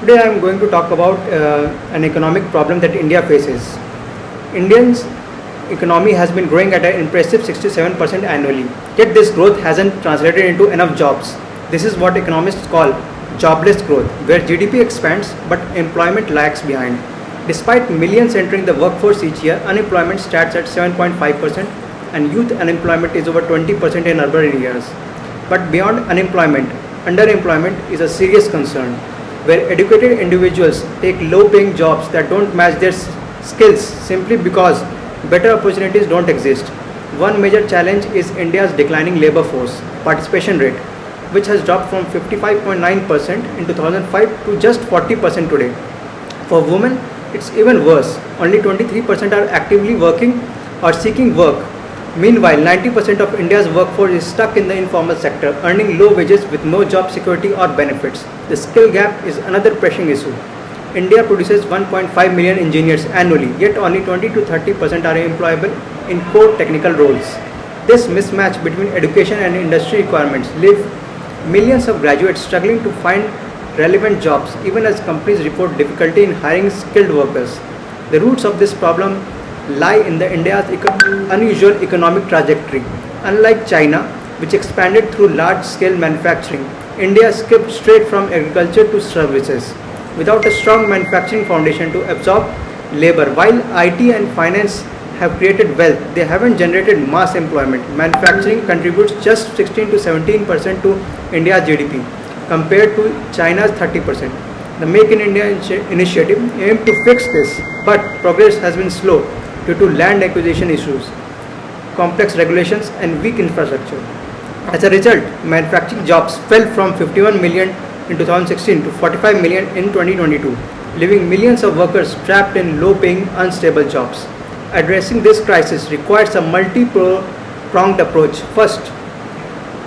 Today I am going to talk about an economic problem that India faces. Indians economy has been growing at an impressive 67% annually. Yet this growth hasn't translated into enough jobs. This is what economists call jobless growth, where GDP expands but employment lags behind. Despite millions entering the workforce each year, unemployment starts at 7.5% and youth unemployment is over 20% in urban areas. But beyond unemployment, underemployment is a serious concern, where educated individuals take low-paying jobs that don't match their skills simply because better opportunities don't exist. One major challenge is India's declining labor force participation rate, which has dropped from 55.9% in 2005 to just 40% today. For women, it's even worse. Only 23% are actively working or seeking work. Meanwhile, 90% of India's workforce is stuck in the informal sector, earning low wages with no job security or benefits. The skill gap is another pressing issue. India produces 1.5 million engineers annually, yet only 20 to 30% are employable in core technical roles. This mismatch between education and industry requirements leaves millions of graduates struggling to find relevant jobs, even as companies report difficulty in hiring skilled workers. The roots of this problem lie in the India's unusual economic trajectory. Unlike China, which expanded through large-scale manufacturing, India skipped straight from agriculture to services. Without a strong manufacturing foundation to absorb labor, while IT and finance have created wealth, they haven't generated mass employment. Manufacturing contributes just 16 to 17% to India's GDP, compared to China's 30%. The Make in India initiative aimed to fix this, but progress has been slow due to land acquisition issues, complex regulations, and weak infrastructure. As a result, manufacturing jobs fell from 51 million in 2016 to 45 million in 2022, leaving millions of workers trapped in low-paying, unstable jobs. Addressing this crisis requires a multi-pronged approach. First,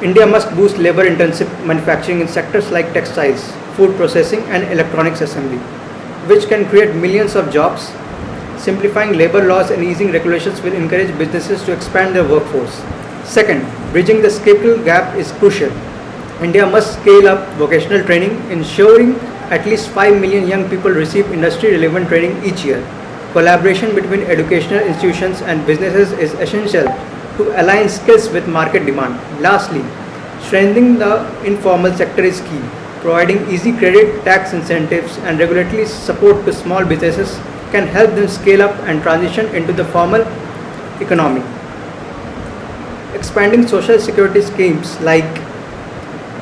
India must boost labor-intensive manufacturing in sectors like textiles, food processing, and electronics assembly, which can create millions of jobs. Simplifying labor laws and easing regulations will encourage businesses to expand their workforce. Second, bridging the skill gap is crucial. India must scale up vocational training, ensuring at least 5 million young people receive industry-relevant training each year. Collaboration between educational institutions and businesses is essential to align skills with market demand. Lastly, strengthening the informal sector is key. Providing easy credit, tax incentives, and regulatory support to small businesses can help them scale up and transition into the formal economy. Expanding social security schemes like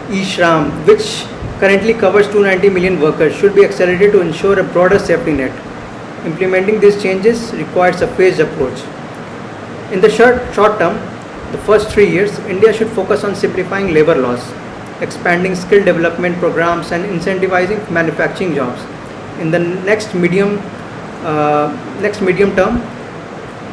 eShram, which currently covers 290 million workers, should be accelerated to ensure a broader safety net. Implementing these changes requires a phased approach. In the short term, the first 3 years, India should focus on simplifying labor laws, expanding skill development programs, and incentivizing manufacturing jobs. In the next medium term,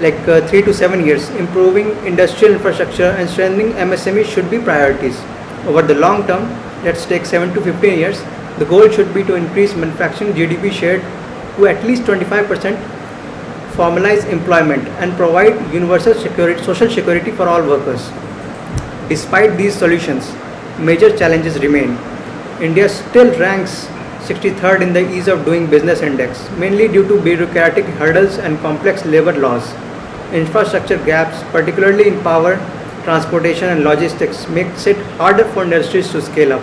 like 3 to 7 years, improving industrial infrastructure and strengthening MSME should be priorities. Over the long term, let's take 7 to 15 years, the goal should be to increase manufacturing GDP share to at least 25%, formalize employment, and provide universal social security for all workers. Despite these solutions, major challenges remain. India still ranks 63rd in the Ease of Doing Business Index, mainly due to bureaucratic hurdles and complex labor laws. Infrastructure gaps, particularly in power, transportation, and logistics, makes it harder for industries to scale up.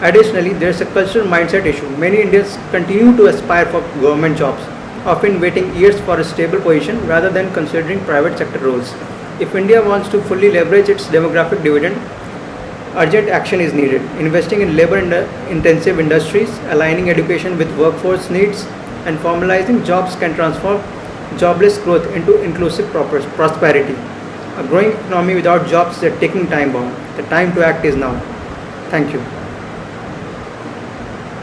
Additionally, there is a cultural mindset issue. Many Indians continue to aspire for government jobs, often waiting years for a stable position rather than considering private sector roles. If India wants to fully leverage its demographic dividend, urgent action is needed. Investing in labor-intensive industries, aligning education with workforce needs, and formalizing jobs can transform jobless growth into inclusive prosperity. A growing economy without jobs is a ticking time bomb. The time to act is now. Thank you.